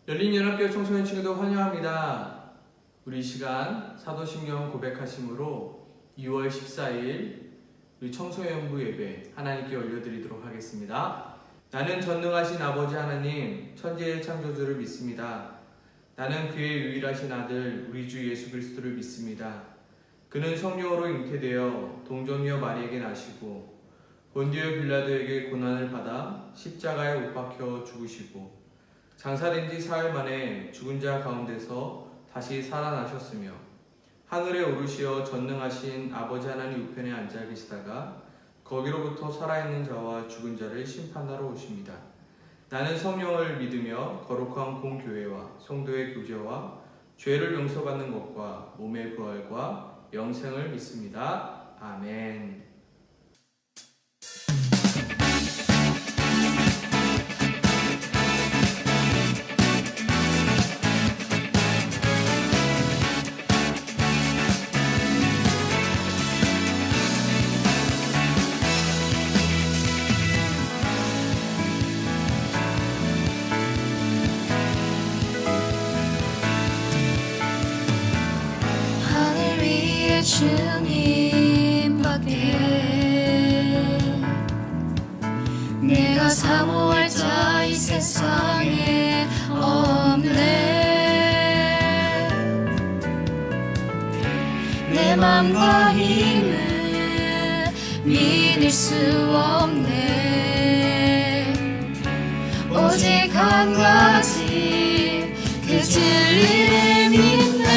열린연합교회 청소년 친구들 환영합니다. 우리 시간 사도신경 고백하심으로 2월 14일 우리 청소년부 예배 하나님께 올려드리도록 하겠습니다. 나는 전능하신 아버지 하나님 천지의 창조주를 믿습니다. 나는 그의 유일하신 아들 우리 주 예수 그리스도를 믿습니다. 그는 성령으로 잉태되어 동정녀 마리에게 나시고 본디오 빌라도에게 고난을 받아 십자가에 못 박혀 죽으시고 장사된 지 사흘 만에 죽은 자 가운데서 다시 살아나셨으며 하늘에 오르시어 전능하신 아버지 하나님 우편에 앉아 계시다가 거기로부터 살아있는 자와 죽은 자를 심판하러 오십니다. 나는 성령을 믿으며 거룩한 공교회와 성도의 교제와 죄를 용서받는 것과 몸의 부활과 영생을 믿습니다. 아멘. 주님밖에 내가 사모할 자 이 세상에 없네. 내 맘과 힘은 믿을 수 없네. 오직 한 가지 그 진리를 믿네.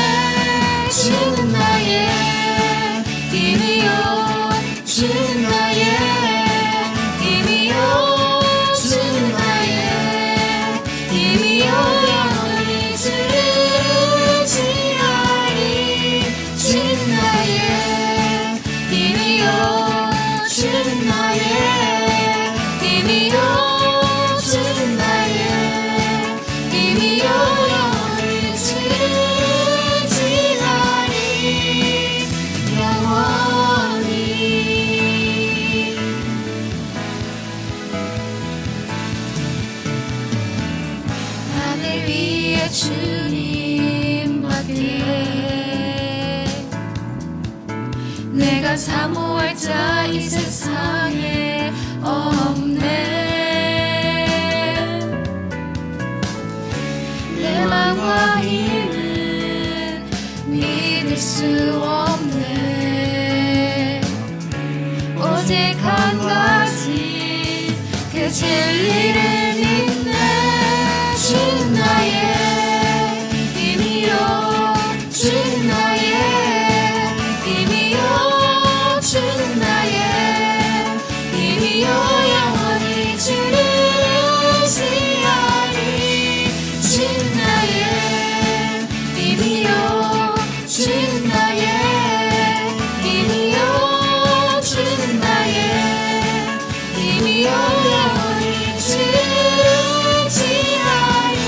주는 나의 힘이요, 주는 나의 힘이요, 주는 나의 힘이요, 영원히 주를 의지하리. 주는 나의 힘이요, 주는 나의 힘이요, 주는 나의 힘이요, 영원히 주를 의지하리. 하늘 위에 주님밖에 내가 사모할 자 이 세상에 없네. 내 맘과 힘은 믿을 수 없네. 오직 한 가지 그 진리를 믿네. 주는 나의 힘이요, 주는 나의 힘이요, 주는 나의 힘이요, 영원히 주를 의지하리. 주는 나의 힘이요, 주는 나의 힘이요, 주는 나의 힘이요, 영원히 주를 의지하리.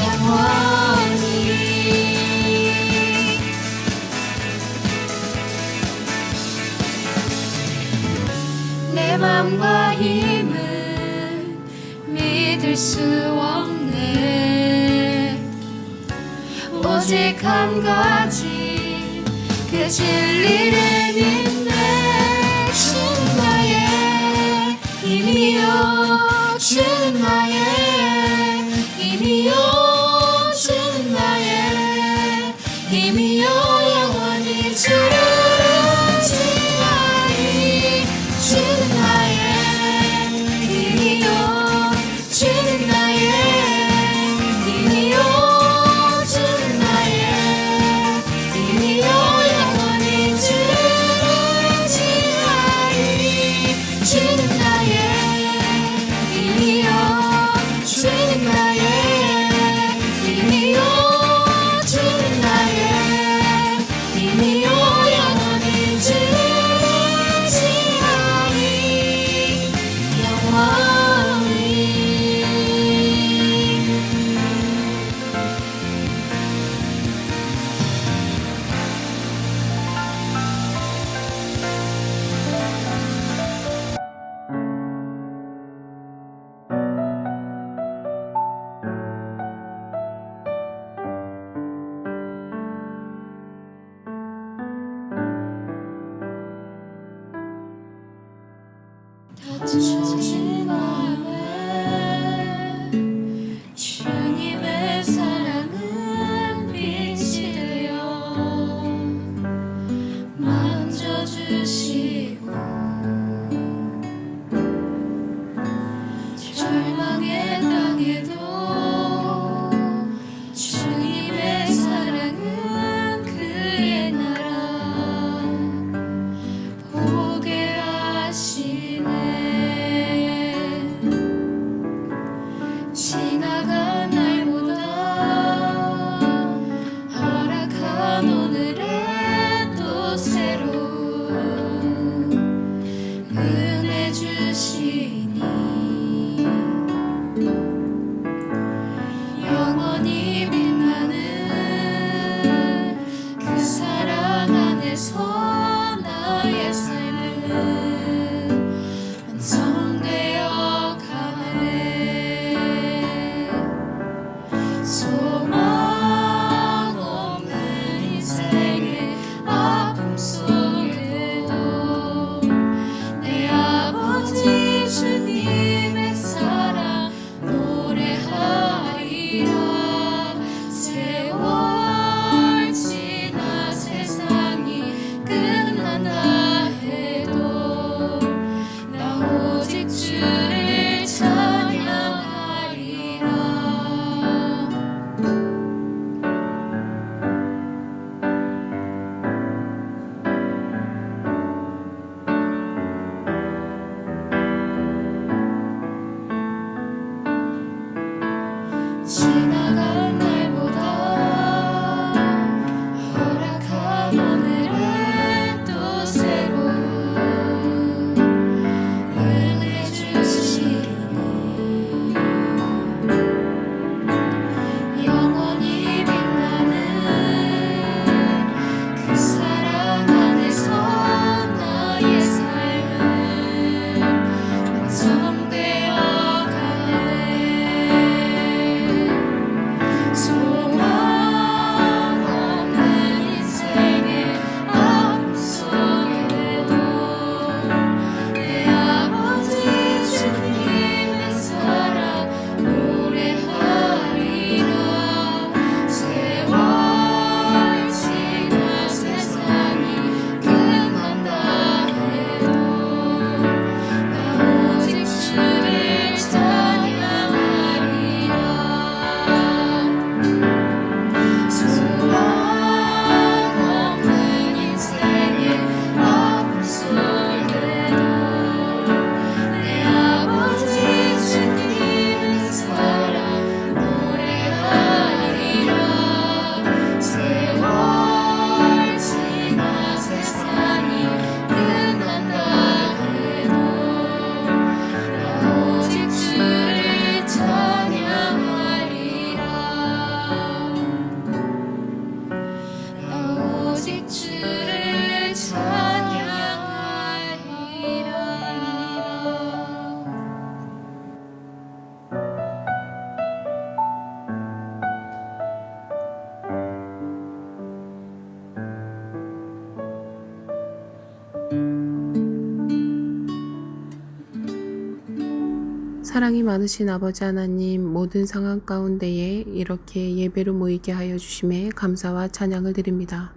영원히. 내 맘과 힘은 믿을 수 없네. 오직 한 가지 그 진리를 믿네. 주는 나의 힘이요, 주는 나의 힘이요, 주는 나의 힘이요, 영원히 주를 의지하리. 주는 나의 힘이요, 주는 나의 힘이요, 주는 나의 힘이요, 영원히 주를 의지하리. 주는 나의 힘이요, 지나간 날보다 허락한 오늘에 또 새로운 은혜 주시니 영원히 빛나는 그 사랑 안에서 나의 삶은 완성되어 가네. 소망 없는 인생의 아픔 속에도 내 아버지 주님의 사랑 노래하리라. 세월 지나 세상이 끝난다 해도 나 오직 주를 찬양하리라. 지나간 날보다 허락한 오늘에 또 새로운 은혜 주시니 영원히 빛나는 그 사랑 안에서 나의 삶은 완성되어 가네. 소망 없는 인생의 아픔 속에도 내 아버지 주님의 사랑 노래하리라. 세월 지나 세상이 끝난다 해도 나 오직 주를 찬양하리라. 소망 없는 인생의 아픔 속에도 내 아버지 주님의 사랑 노래하리라. 세월 지나 세상이 끝난다 해도 나 오직 주를 찬양하리라. 나 오직 주를 찬양하리라. 사랑이 많으신 아버지 하나님, 모든 상황 가운데에 이렇게 예배로 모이게 하여 주심에 감사와 찬양을 드립니다.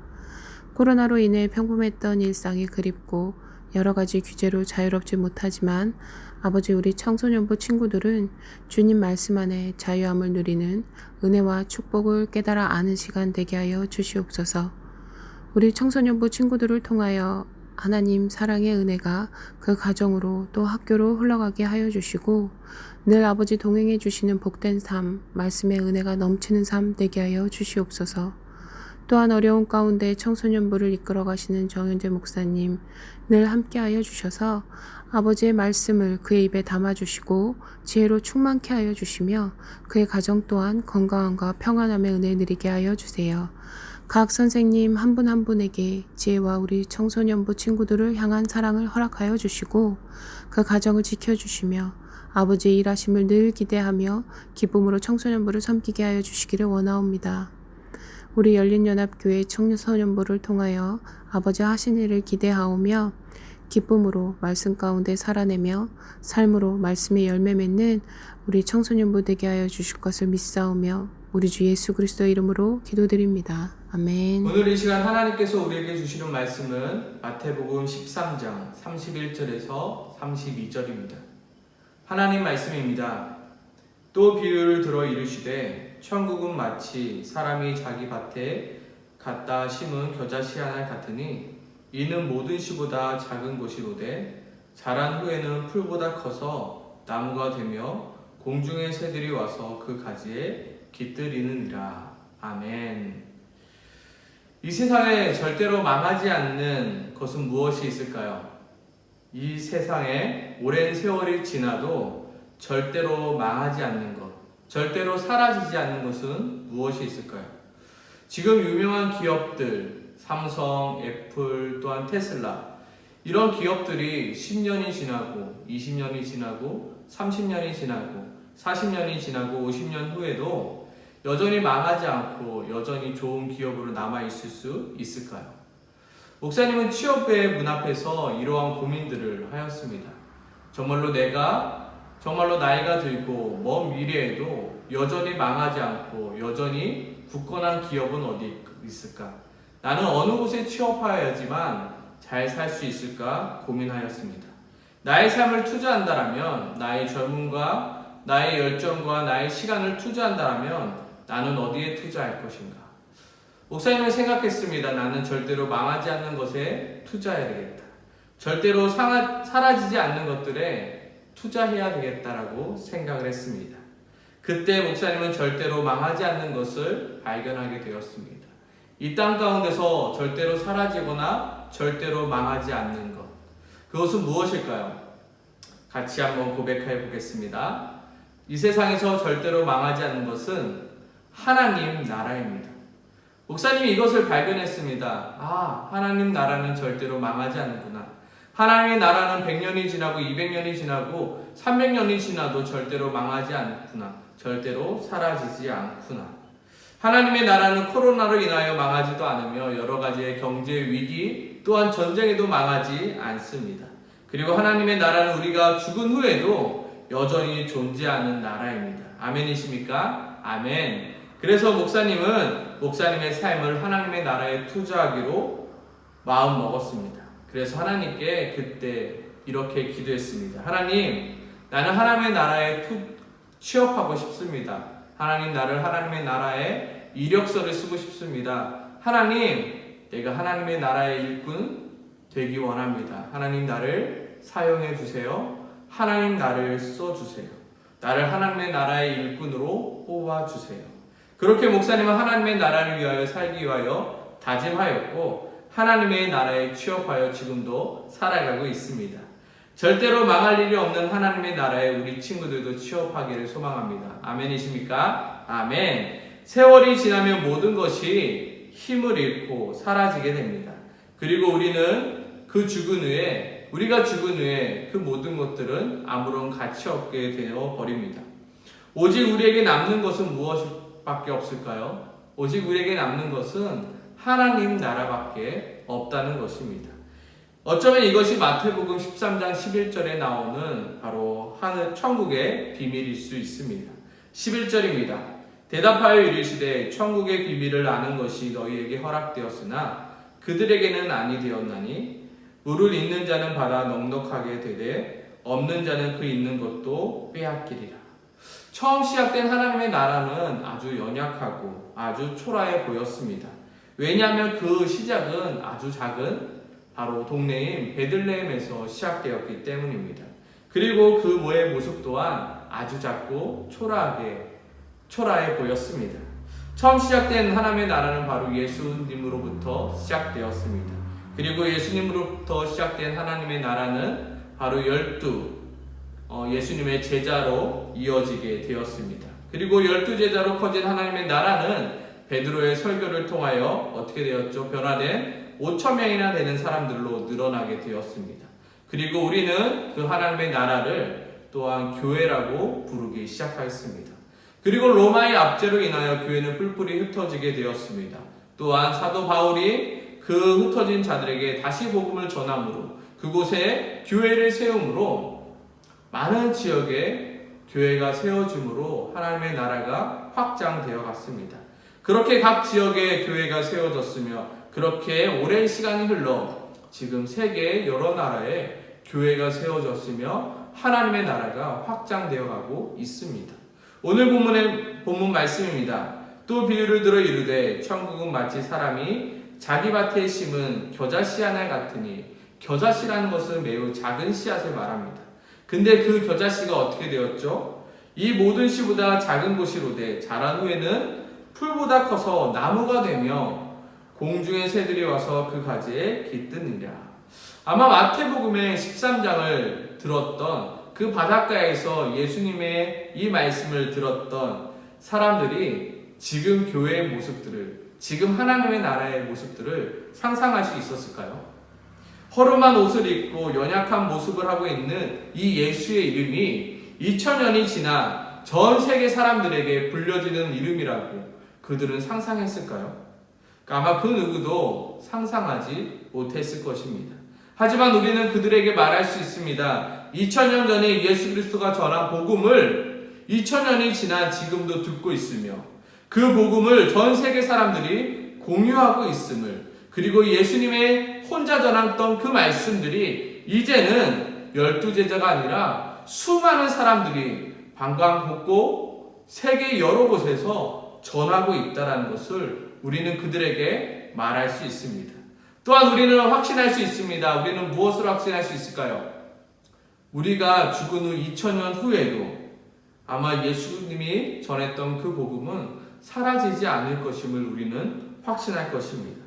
코로나로 인해 평범했던 일상이 그립고 여러 가지 규제로 자유롭지 못하지만 아버지, 우리 청소년부 친구들은 주님 말씀 안에 자유함을 누리는 은혜와 축복을 깨달아 아는 시간 되게 하여 주시옵소서. 우리 청소년부 친구들을 통하여 하나님 사랑의 은혜가 그 가정으로 또 학교로 흘러가게 하여 주시고, 늘 아버지 동행해 주시는 복된 삶, 말씀의 은혜가 넘치는 삶 되게 하여 주시옵소서. 또한 어려운 가운데 청소년부를 이끌어 가시는 정현재 목사님, 늘 함께하여 주셔서 아버지의 말씀을 그의 입에 담아주시고 지혜로 충만케 하여 주시며 그의 가정 또한 건강함과 평안함의 은혜 누리게 하여 주세요. 각 선생님 한 분 한 분에게 지혜와 우리 청소년부 친구들을 향한 사랑을 허락하여 주시고 그 가정을 지켜주시며 아버지의 일하심을 늘 기대하며 기쁨으로 청소년부를 섬기게 하여 주시기를 원하옵니다. 우리 열린연합교회 청소년부를 통하여 아버지 하신 일을 기대하오며 기쁨으로 말씀 가운데 살아내며 삶으로 말씀의 열매 맺는 우리 청소년부 되게 하여 주실 것을 믿사오며 우리 주 예수 그리스도의 이름으로 기도드립니다. 아멘. 오늘 이 시간 하나님께서 우리에게 주시는 말씀은 마태복음 13장 31절에서 32절입니다. 하나님 말씀입니다. 또 비유를 들어 이르시되 천국은 마치 사람이 자기 밭에 갖다 심은 겨자씨 하나 같으니 이는 모든 씨보다 작은 것이로되 자란 후에는 풀보다 커서 나무가 되며 공중의 새들이 와서 그 가지에 깃들이느니라. 아멘. 이 세상에 절대로 망하지 않는 것은 무엇이 있을까요? 이 세상에 오랜 세월이 지나도 절대로 망하지 않는 것, 절대로 사라지지 않는 것은 무엇이 있을까요? 지금 유명한 기업들, 삼성, 애플, 또한 테슬라, 이런 기업들이 10년이 지나고 20년이 지나고 30년이 지나고 40년이 지나고 50년 후에도 여전히 망하지 않고 여전히 좋은 기업으로 남아있을 수 있을까요? 목사님은 취업의 문 앞에서 이러한 고민들을 하였습니다. 정말로 나이가 들고 먼 미래에도 여전히 망하지 않고 여전히 굳건한 기업은 어디 있을까? 나는 어느 곳에 취업하여야지만 잘 살 수 있을까 고민하였습니다. 나의 삶을 투자한다면, 나의 젊음과 나의 열정과 나의 시간을 투자한다면 나는 어디에 투자할 것인가? 목사님은 생각했습니다. 나는 절대로 망하지 않는 것에 투자해야 되겠다. 절대로 사라지지 않는 것들에 투자해야 되겠다라고 생각을 했습니다. 그때 목사님은 절대로 망하지 않는 것을 발견하게 되었습니다. 이 땅 가운데서 절대로 사라지거나 절대로 망하지 않는 것, 그것은 무엇일까요? 같이 한번 고백해 보겠습니다. 이 세상에서 절대로 망하지 않는 것은 하나님 나라입니다. 목사님이 이것을 발견했습니다. 하나님 나라는 절대로 망하지 않는구나. 하나님의 나라는 100년이 지나고 200년이 지나고 300년이 지나도 절대로 망하지 않구나. 절대로 사라지지 않구나. 하나님의 나라는 코로나로 인하여 망하지도 않으며 여러 가지의 경제 위기 또한 전쟁에도 망하지 않습니다. 그리고 하나님의 나라는 우리가 죽은 후에도 여전히 존재하는 나라입니다. 아멘이십니까? 아멘. 그래서 목사님은 목사님의 삶을 하나님의 나라에 투자하기로 마음 먹었습니다. 그래서 하나님께 그때 이렇게 기도했습니다. 하나님, 나는 하나님의 나라에 취업하고 싶습니다. 하나님, 나를 하나님의 나라에 이력서를 쓰고 싶습니다. 하나님, 내가 하나님의 나라의 일꾼 되기 원합니다. 하나님, 나를 사용해 주세요. 하나님, 나를 써주세요. 나를 하나님의 나라의 일꾼으로 뽑아주세요. 그렇게 목사님은 하나님의 나라를 위하여 살기 위하여 다짐하였고 하나님의 나라에 취업하여 지금도 살아가고 있습니다. 절대로 망할 일이 없는 하나님의 나라에 우리 친구들도 취업하기를 소망합니다. 아멘이십니까? 아멘. 세월이 지나면 모든 것이 힘을 잃고 사라지게 됩니다. 그리고 우리가 죽은 후에 그 모든 것들은 아무런 가치 없게 되어 버립니다. 오직 우리에게 남는 것은 무엇밖에 없을까요? 오직 우리에게 남는 것은 하나님 나라밖에 없다는 것입니다. 어쩌면 이것이 마태복음 13장 11절에 나오는 바로 천국의 비밀일 수 있습니다. 11절입니다. 대답하여 이르시되 천국의 비밀을 아는 것이 너희에게 허락되었으나 그들에게는 아니 되었나니 물을 있는 자는 받아 넉넉하게 되되 없는 자는 그 있는 것도 빼앗기리라. 처음 시작된 하나님의 나라는 아주 연약하고 아주 초라해 보였습니다. 왜냐하면 그 시작은 아주 작은 바로 동네인 베들레헴에서 시작되었기 때문입니다. 그리고 그 모습 또한 아주 작고 초라해 보였습니다. 처음 시작된 하나님의 나라는 바로 예수님으로부터 시작되었습니다. 그리고 예수님으로부터 시작된 하나님의 나라는 바로 예수님의 제자로 이어지게 되었습니다. 그리고 12제자로 커진 하나님의 나라는 베드로의 설교를 통하여 어떻게 되었죠? 변화된 5,000명이나 되는 사람들로 늘어나게 되었습니다. 그리고 우리는 그 하나님의 나라를 또한 교회라고 부르기 시작하였습니다. 그리고 로마의 압제로 인하여 교회는 뿔뿔이 흩어지게 되었습니다. 또한 사도 바울이 그 흩어진 자들에게 다시 복음을 전함으로 그곳에 교회를 세움으로 많은 지역에 교회가 세워짐으로 하나님의 나라가 확장되어 갔습니다. 그렇게 각 지역에 교회가 세워졌으며 그렇게 오랜 시간이 흘러 지금 세계의 여러 나라에 교회가 세워졌으며 하나님의 나라가 확장되어 가고 있습니다. 오늘 본문 말씀입니다. 또 비유를 들어 이르되 천국은 마치 사람이 자기 밭에 심은 겨자씨 하나 같으니 겨자씨라는 것은 매우 작은 씨앗을 말합니다. 근데 그 겨자씨가 어떻게 되었죠? 이 모든 씨보다 작은 것이로되 자란 후에는 풀보다 커서 나무가 되며 공중의 새들이 와서 그 가지에 깃드니라. 아마 마태복음의 13장을 들었던 그 바닷가에서 예수님의 이 말씀을 들었던 사람들이 지금 교회의 모습들을, 지금 하나님의 나라의 모습들을 상상할 수 있었을까요? 허름한 옷을 입고 연약한 모습을 하고 있는 이 예수의 이름이 2000년이 지나 전 세계 사람들에게 불려지는 이름이라고 그들은 상상했을까요? 아마 그 누구도 상상하지 못했을 것입니다. 하지만 우리는 그들에게 말할 수 있습니다. 2000년 전에 예수 그리스도가 전한 복음을 2000년이 지난 지금도 듣고 있으며 그 복음을 전 세계 사람들이 공유하고 있음을, 그리고 예수님의 혼자 전했던 그 말씀들이 이제는 12제자가 아니라 수많은 사람들이 방방곡곡 세계 여러 곳에서 전하고 있다는 것을 우리는 그들에게 말할 수 있습니다. 또한 우리는 확신할 수 있습니다. 우리는 무엇을 확신할 수 있을까요? 우리가 죽은 후 2000년 후에도 아마 예수님이 전했던 그 복음은 사라지지 않을 것임을 우리는 확신할 것입니다.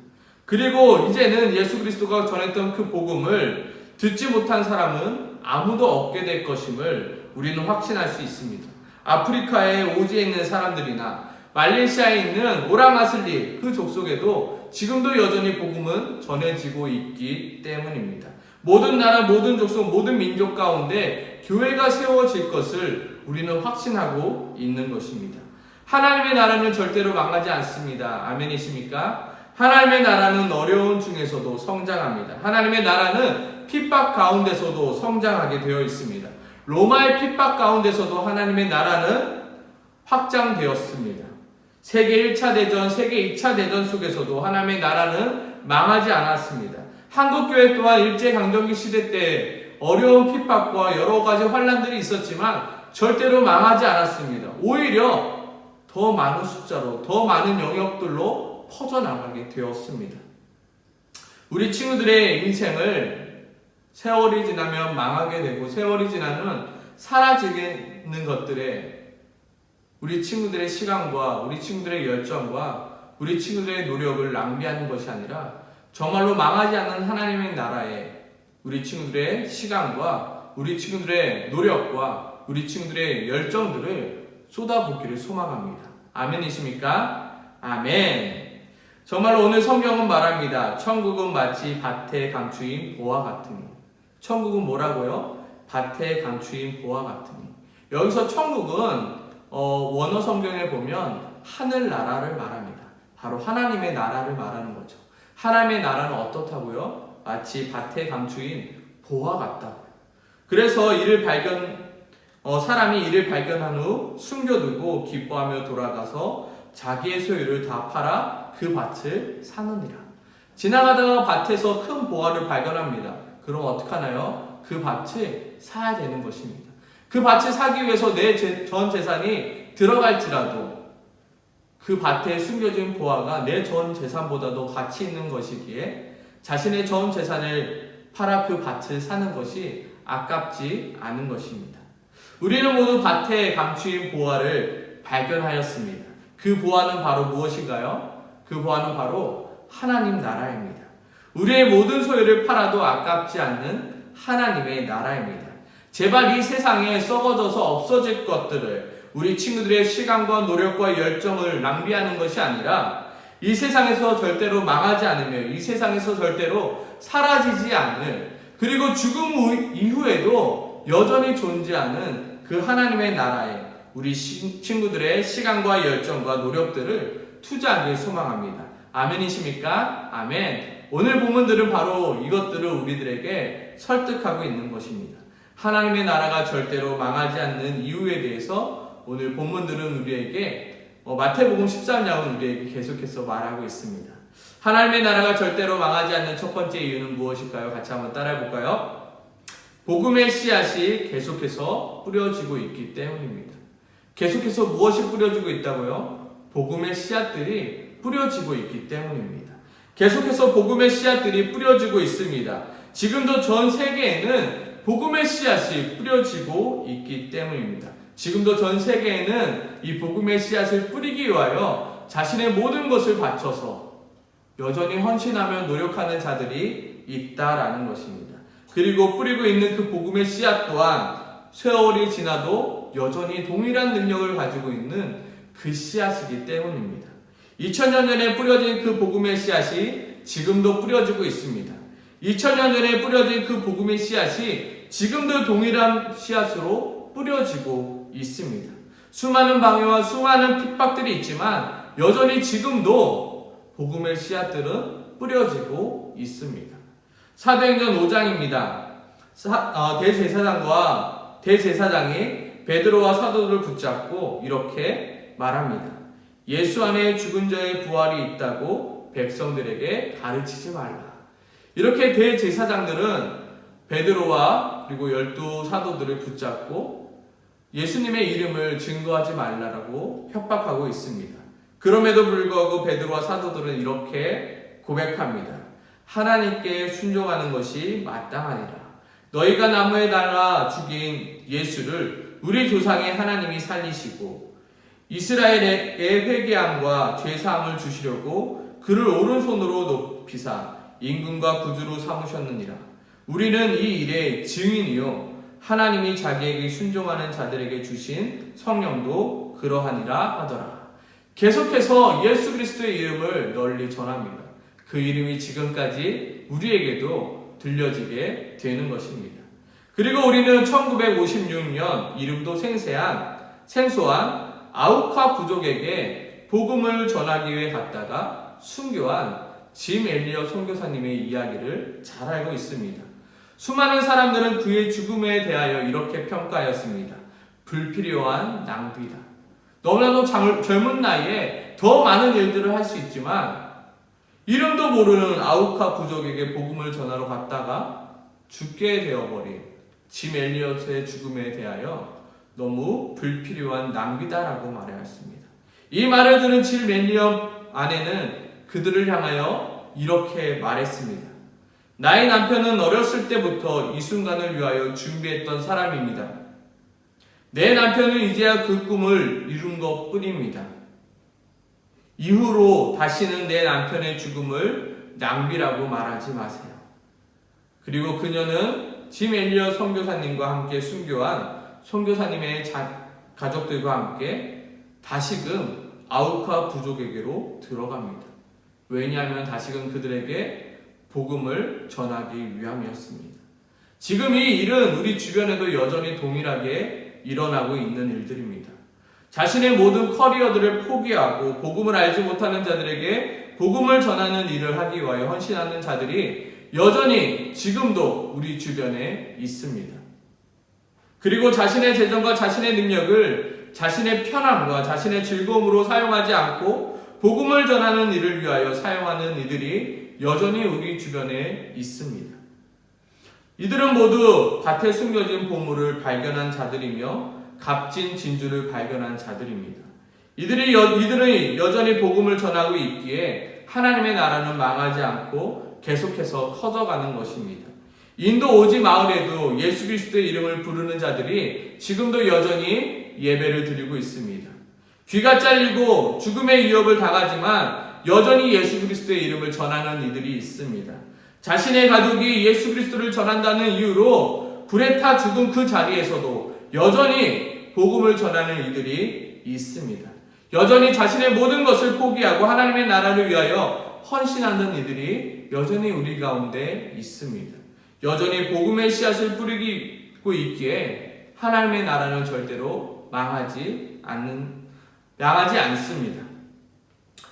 그리고 이제는 예수 그리스도가 전했던 그 복음을 듣지 못한 사람은 아무도 없게 될 것임을 우리는 확신할 수 있습니다. 아프리카의 오지에 있는 사람들이나 말레이시아에 있는 오라마슬리 그 족속에도 지금도 여전히 복음은 전해지고 있기 때문입니다. 모든 나라, 모든 족속, 모든 민족 가운데 교회가 세워질 것을 우리는 확신하고 있는 것입니다. 하나님의 나라는 절대로 망하지 않습니다. 아멘이십니까? 하나님의 나라는 어려운 중에서도 성장합니다. 하나님의 나라는 핍박 가운데서도 성장하게 되어 있습니다. 로마의 핍박 가운데서도 하나님의 나라는 확장되었습니다. 세계 1차 대전, 세계 2차 대전 속에서도 하나님의 나라는 망하지 않았습니다. 한국교회 또한 일제강점기 시대 때 어려운 핍박과 여러 가지 환난들이 있었지만 절대로 망하지 않았습니다. 오히려 더 많은 숫자로, 더 많은 영역들로 퍼져나가게 되었습니다. 우리 친구들의 인생을 세월이 지나면 망하게 되고 세월이 지나면 사라지는 것들에 우리 친구들의 시간과 우리 친구들의 열정과 우리 친구들의 노력을 낭비하는 것이 아니라 정말로 망하지 않는 하나님의 나라에 우리 친구들의 시간과 우리 친구들의 노력과 우리 친구들의 열정들을 쏟아붓기를 소망합니다. 아멘이십니까? 아멘. 정말로 오늘 성경은 말합니다. 천국은 마치 밭에 감추인 보화 같으니. 천국은 뭐라고요? 밭에 감추인 보화 같으니. 여기서 천국은 원어 성경에 보면 하늘나라를 말합니다. 바로 하나님의 나라를 말하는 거죠. 하나님의 나라는 어떻다고요? 마치 밭에 감추인 보화 같다고요. 그래서 사람이 이를 발견한 후 숨겨두고 기뻐하며 돌아가서 자기의 소유를 다 팔아 그 밭을 사느니라. 지나가다가 밭에서 큰 보화를 발견합니다. 그럼 어떡하나요? 그 밭을 사야 되는 것입니다. 그 밭을 사기 위해서 내 전 재산이 들어갈지라도 그 밭에 숨겨진 보화가 내 전 재산보다도 가치 있는 것이기에 자신의 전 재산을 팔아 그 밭을 사는 것이 아깝지 않은 것입니다. 우리는 모두 밭에 감추인 보화를 발견하였습니다. 그 보화는 바로 무엇인가요? 그 보화는 바로 하나님 나라입니다. 우리의 모든 소유를 팔아도 아깝지 않는 하나님의 나라입니다. 제발 이 세상에 썩어져서 없어질 것들을 우리 친구들의 시간과 노력과 열정을 낭비하는 것이 아니라 이 세상에서 절대로 망하지 않으며 이 세상에서 절대로 사라지지 않는, 그리고 죽음 이후에도 여전히 존재하는 그 하나님의 나라에 우리 친구들의 시간과 열정과 노력들을 투자하길 소망합니다. 아멘이십니까? 아멘. 오늘 본문들은 바로 이것들을 우리들에게 설득하고 있는 것입니다. 하나님의 나라가 절대로 망하지 않는 이유에 대해서 오늘 본문들은 우리에게 마태복음 13장은 우리에게 계속해서 말하고 있습니다. 하나님의 나라가 절대로 망하지 않는 첫 번째 이유는 무엇일까요? 같이 한번 따라해 볼까요? 복음의 씨앗이 계속해서 뿌려지고 있기 때문입니다. 계속해서 무엇이 뿌려지고 있다고요? 복음의 씨앗들이 뿌려지고 있기 때문입니다. 계속해서 복음의 씨앗들이 뿌려지고 있습니다. 지금도 전 세계에는 복음의 씨앗이 뿌려지고 있기 때문입니다. 지금도 전 세계에는 이 복음의 씨앗을 뿌리기 위하여 자신의 모든 것을 바쳐서 여전히 헌신하며 노력하는 자들이 있다라는 것입니다. 그리고 뿌리고 있는 그 복음의 씨앗 또한 세월이 지나도 여전히 동일한 능력을 가지고 있는 그 씨앗이기 때문입니다. 2000년 전에 뿌려진 그 복음의 씨앗이 지금도 뿌려지고 있습니다. 2000년 전에 뿌려진 그 복음의 씨앗이 지금도 동일한 씨앗으로 뿌려지고 있습니다. 수많은 방해와 수많은 핍박들이 있지만 여전히 지금도 복음의 씨앗들은 뿌려지고 있습니다. 사도행전 5장입니다. 대제사장이 베드로와 사도들을 붙잡고 이렇게 말합니다. 예수 안에 죽은 자의 부활이 있다고 백성들에게 가르치지 말라. 이렇게 대제사장들은 베드로와 그리고 12사도들을 붙잡고 예수님의 이름을 증거하지 말라라고 협박하고 있습니다. 그럼에도 불구하고 베드로와 사도들은 이렇게 고백합니다. 하나님께 순종하는 것이 마땅하니라. 너희가 나무에 달아 죽인 예수를 우리 조상의 하나님이 살리시고 이스라엘에게 회개함과 죄사함을 주시려고 그를 오른손으로 높이사 임금과 구주로 삼으셨느니라. 우리는 이 일의 증인이요 하나님이 자기에게 순종하는 자들에게 주신 성령도 그러하니라 하더라. 계속해서 예수 그리스도의 이름을 널리 전합니다. 그 이름이 지금까지 우리에게도 들려지게 되는 것입니다. 그리고 우리는 1956년 이름도 생소한 아우카 부족에게 복음을 전하기 위해 갔다가 순교한 짐 엘리엇 선교사님의 이야기를 잘 알고 있습니다. 수많은 사람들은 그의 죽음에 대하여 이렇게 평가하였습니다. 불필요한 낭비다. 너무나도 젊은 나이에 더 많은 일들을 할 수 있지만 이름도 모르는 아우카 부족에게 복음을 전하러 갔다가 죽게 되어버린 짐 엘리엇의 죽음에 대하여 너무 불필요한 낭비다라고 말하였습니다. 이 말을 들은 짐 엘리엇 아내는 그들을 향하여 이렇게 말했습니다. 나의 남편은 어렸을 때부터 이 순간을 위하여 준비했던 사람입니다. 내 남편은 이제야 그 꿈을 이룬 것 뿐입니다. 이후로 다시는 내 남편의 죽음을 낭비라고 말하지 마세요. 그리고 그녀는 짐 엘리엇 선교사님과 함께 순교한 선교사님의 가족들과 함께 다시금 아우카 부족에게로 들어갑니다. 왜냐하면 다시금 그들에게 복음을 전하기 위함이었습니다. 지금 이 일은 우리 주변에도 여전히 동일하게 일어나고 있는 일들입니다. 자신의 모든 커리어들을 포기하고 복음을 알지 못하는 자들에게 복음을 전하는 일을 하기 위하여 헌신하는 자들이 여전히 지금도 우리 주변에 있습니다. 그리고 자신의 재정과 자신의 능력을 자신의 편함과 자신의 즐거움으로 사용하지 않고 복음을 전하는 일을 위하여 사용하는 이들이 여전히 우리 주변에 있습니다. 이들은 모두 밭에 숨겨진 보물을 발견한 자들이며 값진 진주를 발견한 자들입니다. 이들은 여전히 복음을 전하고 있기에 하나님의 나라는 망하지 않고 계속해서 커져가는 것입니다. 인도 오지 마을에도 예수 그리스도의 이름을 부르는 자들이 지금도 여전히 예배를 드리고 있습니다. 귀가 잘리고 죽음의 위협을 당하지만 여전히 예수 그리스도의 이름을 전하는 이들이 있습니다. 자신의 가족이 예수 그리스도를 전한다는 이유로 불에 타 죽은 그 자리에서도 여전히 복음을 전하는 이들이 있습니다. 여전히 자신의 모든 것을 포기하고 하나님의 나라를 위하여 헌신하는 이들이 여전히 우리 가운데 있습니다. 여전히 복음의 씨앗을 뿌리고 있기에 하나님의 나라는 절대로 망하지 않습니다.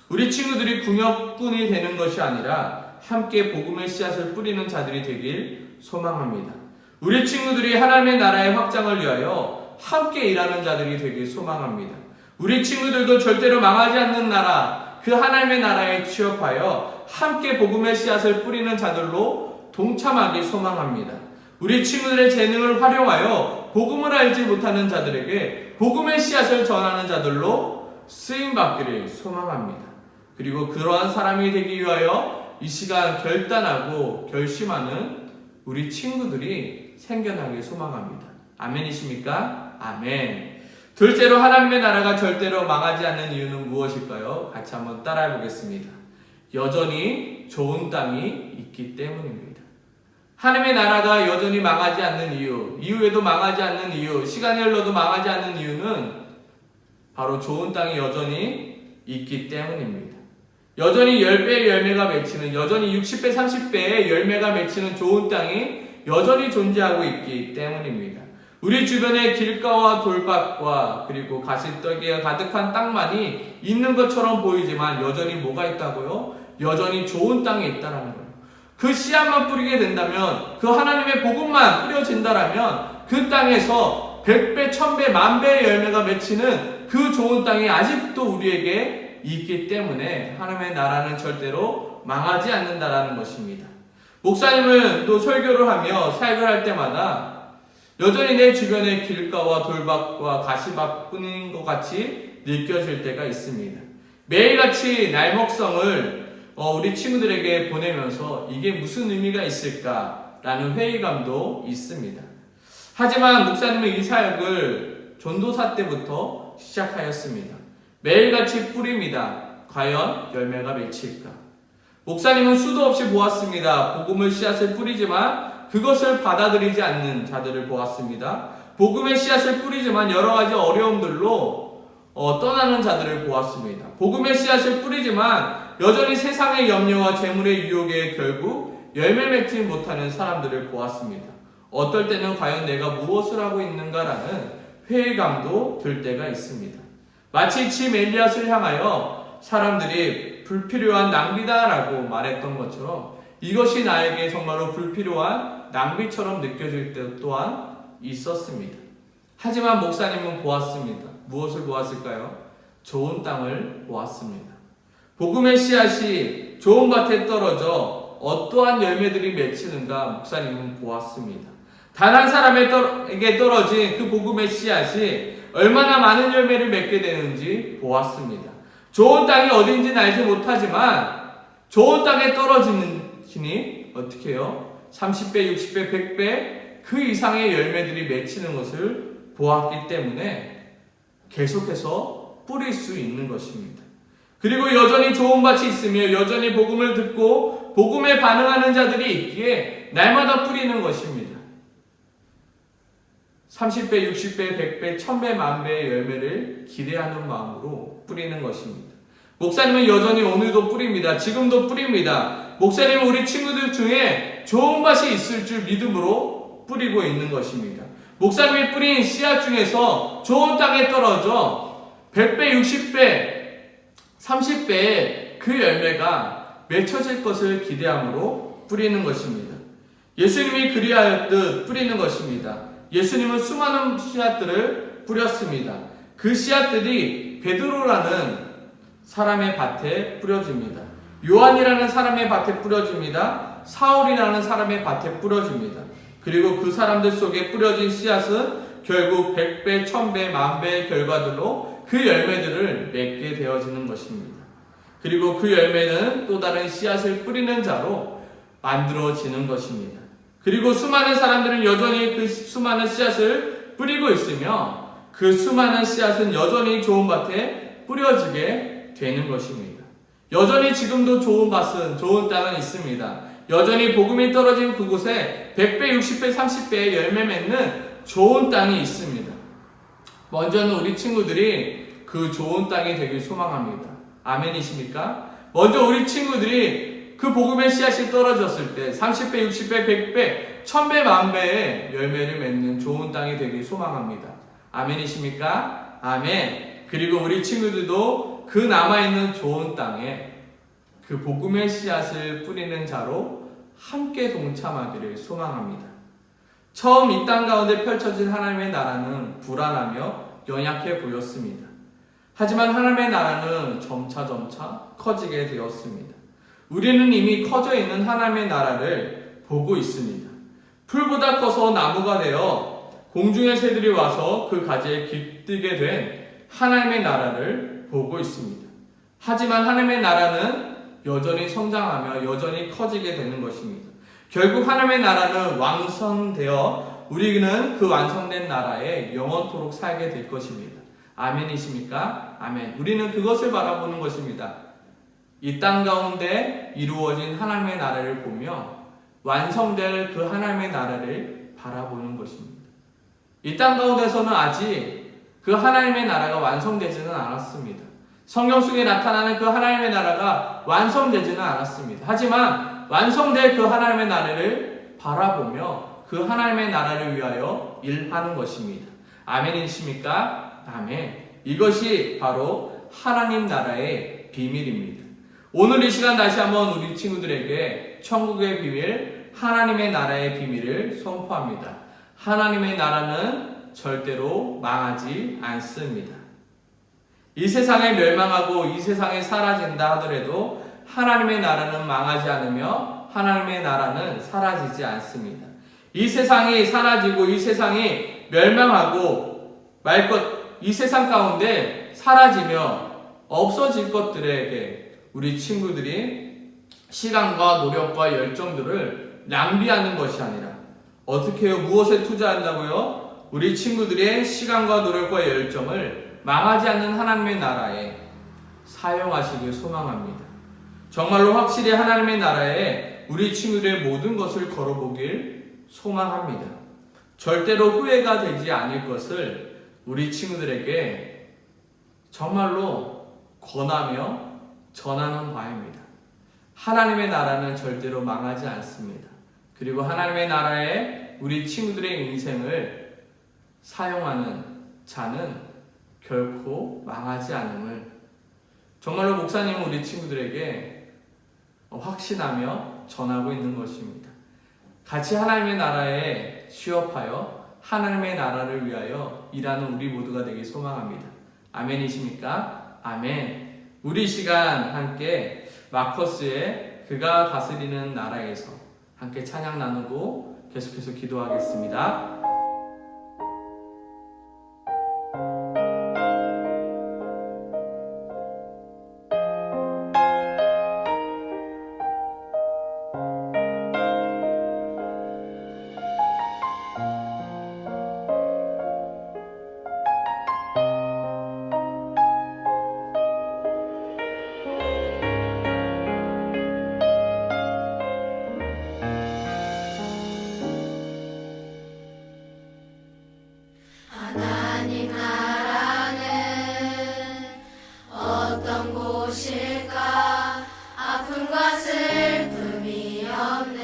우리 친구들이 궁역꾼이 되는 것이 아니라 함께 복음의 씨앗을 뿌리는 자들이 되길 소망합니다. 우리 친구들이 하나님의 나라의 확장을 위하여 함께 일하는 자들이 되길 소망합니다. 우리 친구들도 절대로 망하지 않는 나라, 그 하나님의 나라에 취업하여 함께 복음의 씨앗을 뿌리는 자들로 동참하길 소망합니다. 우리 친구들의 재능을 활용하여 복음을 알지 못하는 자들에게 복음의 씨앗을 전하는 자들로 쓰임받기를 소망합니다. 그리고 그러한 사람이 되기 위하여 이 시간 결단하고 결심하는 우리 친구들이 생겨나길 소망합니다. 아멘이십니까? 아멘. 둘째로 하나님의 나라가 절대로 망하지 않는 이유는 무엇일까요? 같이 한번 따라해 보겠습니다. 여전히 좋은 땅이 있기 때문입니다. 하나님의 나라가 여전히 망하지 않는 이유, 이후에도 망하지 않는 이유, 시간이 흘러도 망하지 않는 이유는 바로 좋은 땅이 여전히 있기 때문입니다. 여전히 10배의 열매가 맺히는, 여전히 60배, 30배의 열매가 맺히는 좋은 땅이 여전히 존재하고 있기 때문입니다. 우리 주변에 길가와 돌밭과 그리고 가시떨기가 가득한 땅만이 있는 것처럼 보이지만 여전히 뭐가 있다고요? 여전히 좋은 땅이 있다는 거예요. 그 씨앗만 뿌리게 된다면, 그 하나님의 복음만 뿌려진다라면 그 땅에서 100배, 1000배, 10,000배의 열매가 맺히는 그 좋은 땅이 아직도 우리에게 있기 때문에 하나님의 나라는 절대로 망하지 않는다라는 것입니다. 목사님은 또 설교를 하며 사역을 할 때마다 여전히 내 주변에 길가와 돌밭과 가시밭뿐인 것 같이 느껴질 때가 있습니다. 매일같이 날먹성을 우리 친구들에게 보내면서 이게 무슨 의미가 있을까라는 회의감도 있습니다. 하지만 목사님은 이 사역을 전도사 때부터 시작하였습니다. 매일같이 뿌립니다. 과연 열매가 맺힐까? 목사님은 수도 없이 보았습니다. 복음의 씨앗을 뿌리지만 그것을 받아들이지 않는 자들을 보았습니다. 복음의 씨앗을 뿌리지만 여러 가지 어려움들로 떠나는 자들을 보았습니다. 복음의 씨앗을 뿌리지만 여전히 세상의 염려와 재물의 유혹에 결국 열매 맺지 못하는 사람들을 보았습니다. 어떨 때는 과연 내가 무엇을 하고 있는가라는 회의감도 들 때가 있습니다. 마치 침 엘리앗을 향하여 사람들이 불필요한 낭비다라고 말했던 것처럼 이것이 나에게 정말로 불필요한 낭비처럼 느껴질 때 또한 있었습니다. 하지만 목사님은 보았습니다. 무엇을 보았을까요? 좋은 땅을 보았습니다. 복음의 씨앗이 좋은 밭에 떨어져 어떠한 열매들이 맺히는가 목사님은 보았습니다. 단 한 사람에게 떨어진 그 복음의 씨앗이 얼마나 많은 열매를 맺게 되는지 보았습니다. 좋은 땅이 어딘지는 알지 못하지만 좋은 땅에 떨어지니 어떻게 해요? 30배, 60배, 100배 그 이상의 열매들이 맺히는 것을 보았기 때문에 계속해서 뿌릴 수 있는 것입니다. 그리고 여전히 좋은 밭이 있으며 여전히 복음을 듣고 복음에 반응하는 자들이 있기에 날마다 뿌리는 것입니다. 30배, 60배, 100배, 1000배, 10,000배의 열매를 기대하는 마음으로 뿌리는 것입니다. 목사님은 여전히 오늘도 뿌립니다. 지금도 뿌립니다. 목사님은 우리 친구들 중에 좋은 밭이 있을 줄 믿음으로 뿌리고 있는 것입니다. 목사님이 뿌린 씨앗 중에서 좋은 땅에 떨어져 100배, 60배, 30배의 그 열매가 맺혀질 것을 기대함으로 뿌리는 것입니다. 예수님이 그리하였듯 뿌리는 것입니다. 예수님은 수많은 씨앗들을 뿌렸습니다. 그 씨앗들이 베드로라는 사람의 밭에 뿌려집니다. 요한이라는 사람의 밭에 뿌려집니다. 사울이라는 사람의 밭에 뿌려집니다. 그리고 그 사람들 속에 뿌려진 씨앗은 결국 100배, 1000배, 10,000배의 결과들로 그 열매들을 맺게 되어지는 것입니다. 그리고 그 열매는 또 다른 씨앗을 뿌리는 자로 만들어지는 것입니다. 그리고 수많은 사람들은 여전히 그 수많은 씨앗을 뿌리고 있으며 그 수많은 씨앗은 여전히 좋은 밭에 뿌려지게 되는 것입니다. 여전히 지금도 좋은 밭은, 좋은 땅은 있습니다. 여전히 복음이 떨어진 그곳에 100배, 60배, 30배의 열매 맺는 좋은 땅이 있습니다. 먼저는 우리 친구들이 그 좋은 땅이 되길 소망합니다. 아멘이십니까? 먼저 우리 친구들이 그 복음의 씨앗이 떨어졌을 때 30배, 60배, 100배, 1000배, 10,000배의 열매를 맺는 좋은 땅이 되길 소망합니다. 아멘이십니까? 아멘. 그리고 우리 친구들도 그 남아있는 좋은 땅에 그 복음의 씨앗을 뿌리는 자로 함께 동참하기를 소망합니다. 처음 이 땅 가운데 펼쳐진 하나님의 나라는 불안하며 연약해 보였습니다. 하지만 하나님의 나라는 점차 커지게 되었습니다. 우리는 이미 커져 있는 하나님의 나라를 보고 있습니다. 풀보다 커서 나무가 되어 공중의 새들이 와서 그 가지에 깃들게 된 하나님의 나라를 보고 있습니다. 하지만 하나님의 나라는 여전히 성장하며 여전히 커지게 되는 것입니다. 결국 하나님의 나라는 완성되어 우리는 그 완성된 나라에 영원토록 살게 될 것입니다. 아멘이십니까? 아멘. 우리는 그것을 바라보는 것입니다. 이 땅 가운데 이루어진 하나님의 나라를 보며 완성될 그 하나님의 나라를 바라보는 것입니다. 이 땅 가운데서는 아직 그 하나님의 나라가 완성되지는 않았습니다. 성경 속에 나타나는 그 하나님의 나라가 완성되지는 않았습니다. 하지만 완성될 그 하나님의 나라를 바라보며 그 하나님의 나라를 위하여 일하는 것입니다. 아멘이십니까? 아멘. 이것이 바로 하나님 나라의 비밀입니다. 오늘 이 시간 다시 한번 우리 친구들에게 천국의 비밀, 하나님의 나라의 비밀을 선포합니다. 하나님의 나라는 절대로 망하지 않습니다. 이 세상에 멸망하고 이 세상에 사라진다 하더라도 하나님의 나라는 망하지 않으며 하나님의 나라는 사라지지 않습니다. 이 세상이 사라지고 이 세상이 멸망하고 이 세상 가운데 사라지며 없어질 것들에게 우리 친구들이 시간과 노력과 열정들을 낭비하는 것이 아니라 어떻게 해요? 무엇에 투자한다고요? 우리 친구들의 시간과 노력과 열정을 망하지 않는 하나님의 나라에 사용하시길 소망합니다. 정말로 확실히 하나님의 나라에 우리 친구들의 모든 것을 걸어보길 소망합니다. 절대로 후회가 되지 않을 것을 우리 친구들에게 정말로 권하며 전하는 바입니다. 하나님의 나라는 절대로 망하지 않습니다. 그리고 하나님의 나라에 우리 친구들의 인생을 사용하는 자는 결코 망하지 않음을 정말로 목사님은 우리 친구들에게 확신하며 전하고 있는 것입니다. 같이 하나님의 나라에 취업하여 하나님의 나라를 위하여 일하는 우리 모두가 되길 소망합니다. 아멘이십니까? 아멘. 우리 시간 함께 마커스의 그가 다스리는 나라에서 함께 찬양 나누고 계속해서 기도하겠습니다. 하나님 나라는 어떤 곳일까? 아픔과 슬픔이 없는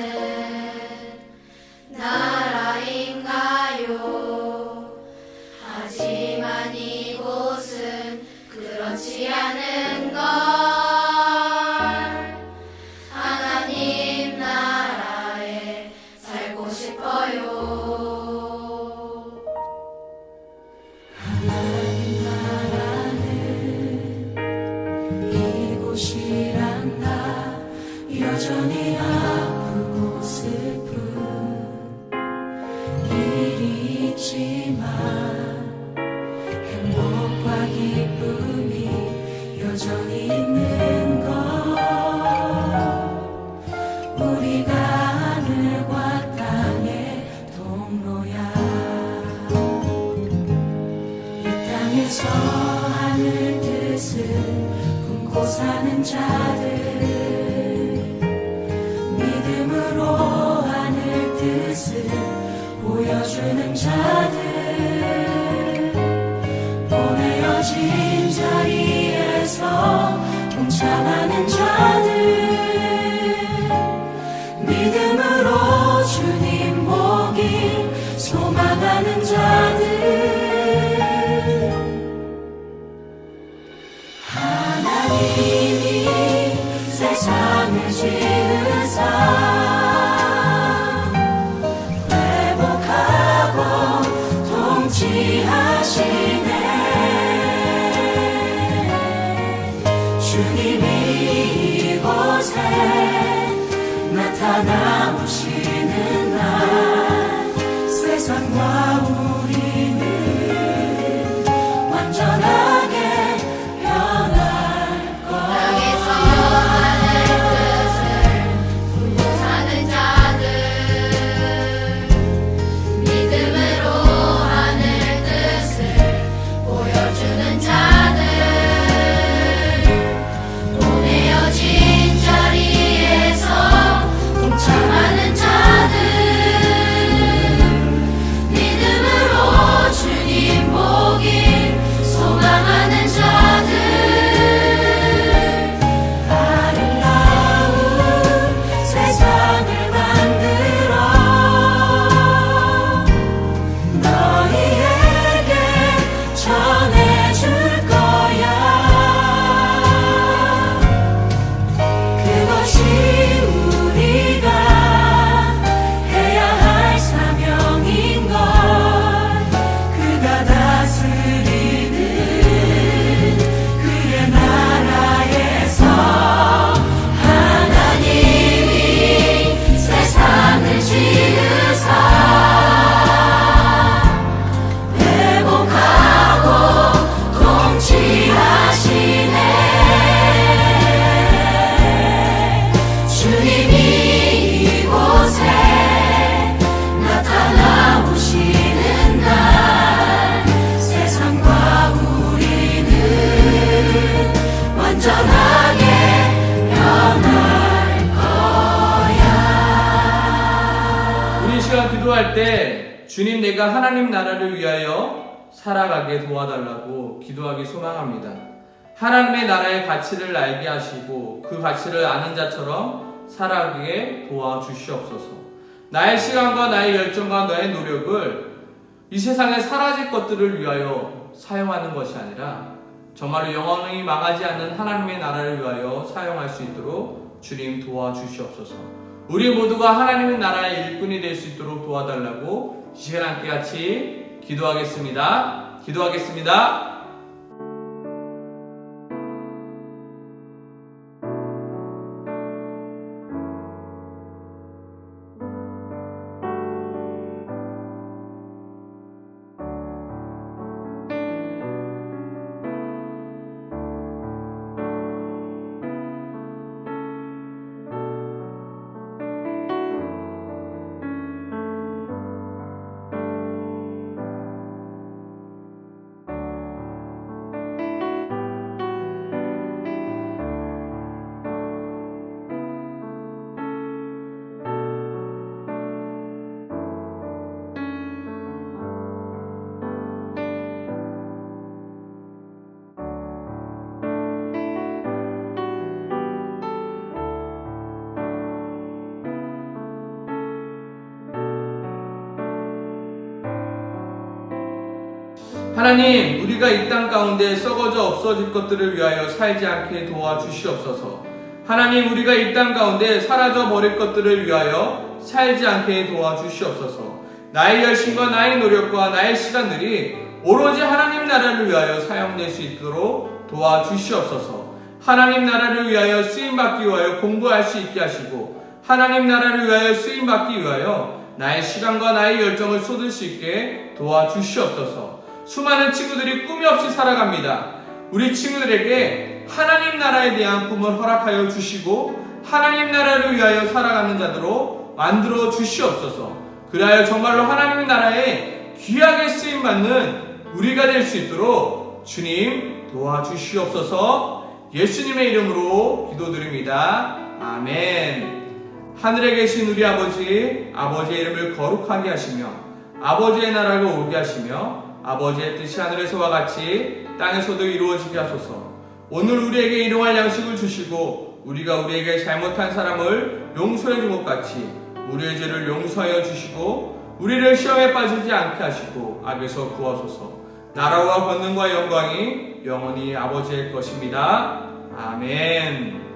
나라인가요? 하지만 이곳은 그렇지 않은 걸. 하나님 나라에 살고 싶어요. 하나님 나라는 이곳이란다. 여전히 아프고 슬픈 일이 있지만 행복과 기쁨이 여전히 있는 것. 우리가 하늘과 땅의 통로야. 땅에서 하늘 뜻을 품고 사는 자들, 믿음으로 하늘 뜻을 보여주는 자들, 보내어진 자리에서 동참하는 자들, 믿음으로 주님 보길 소망하는 자들. 하나님이 세상을 지으사 회복하고 통치하시네. 주님이 이곳에 나타나오시는 날 세상과 우리는 완전하게 땅에서 하늘 뜻을 품고 사는 자들, 믿음으로 하늘 뜻을 보여주는 온전하게 변할 거야. 우리 이 시간 기도할 때 주님 내가 하나님 나라를 위하여 살아가게 도와달라고 기도하기 소망합니다. 하나님의 나라의 가치를 알게 하시고 그 가치를 아는 자처럼 살아가게 도와주시옵소서. 나의 시간과 나의 열정과 나의 노력을 이 세상에 사라질 것들을 위하여 사용하는 것이 아니라 정말로 영원히 망하지 않는 하나님의 나라를 위하여 사용할 수 있도록 주님 도와주시옵소서. 우리 모두가 하나님의 나라의 일꾼이 될 수 있도록 도와달라고 이 시간 함께 같이 기도하겠습니다. 기도하겠습니다. 하나님, 우리가 이 땅 가운데 썩어져 없어질 것들을 위하여 살지 않게 도와주시옵소서. 하나님, 우리가 이 땅 가운데 사라져 버릴 것들을 위하여 살지 않게 도와주시옵소서. 나의 열심과 나의 노력과 나의 시간들이 오로지 하나님 나라를 위하여 사용될 수 있도록 도와주시옵소서. 하나님 나라를 위하여 쓰임받기 위하여 공부할 수 있게 하시고 하나님 나라를 위하여 쓰임받기 위하여 나의 시간과 나의 열정을 쏟을 수 있게 도와주시옵소서. 수많은 친구들이 꿈이 없이 살아갑니다. 우리 친구들에게 하나님 나라에 대한 꿈을 허락하여 주시고 하나님 나라를 위하여 살아가는 자들로 만들어 주시옵소서. 그리하여 정말로 하나님 나라에 귀하게 쓰임받는 우리가 될 수 있도록 주님 도와주시옵소서. 예수님의 이름으로 기도드립니다. 아멘. 하늘에 계신 우리 아버지, 아버지의 이름을 거룩하게 하시며 아버지의 나라를 오게 하시며 아버지의 뜻이 하늘에서와 같이 땅에서도 이루어지게 하소서. 오늘 우리에게 일용할 양식을 주시고 우리가 우리에게 잘못한 사람을 용서해 준 것 같이 우리의 죄를 용서하여 주시고 우리를 시험에 빠지지 않게 하시고 악에서 구하소서. 나라와 권능과 영광이 영원히 아버지의 것입니다. 아멘.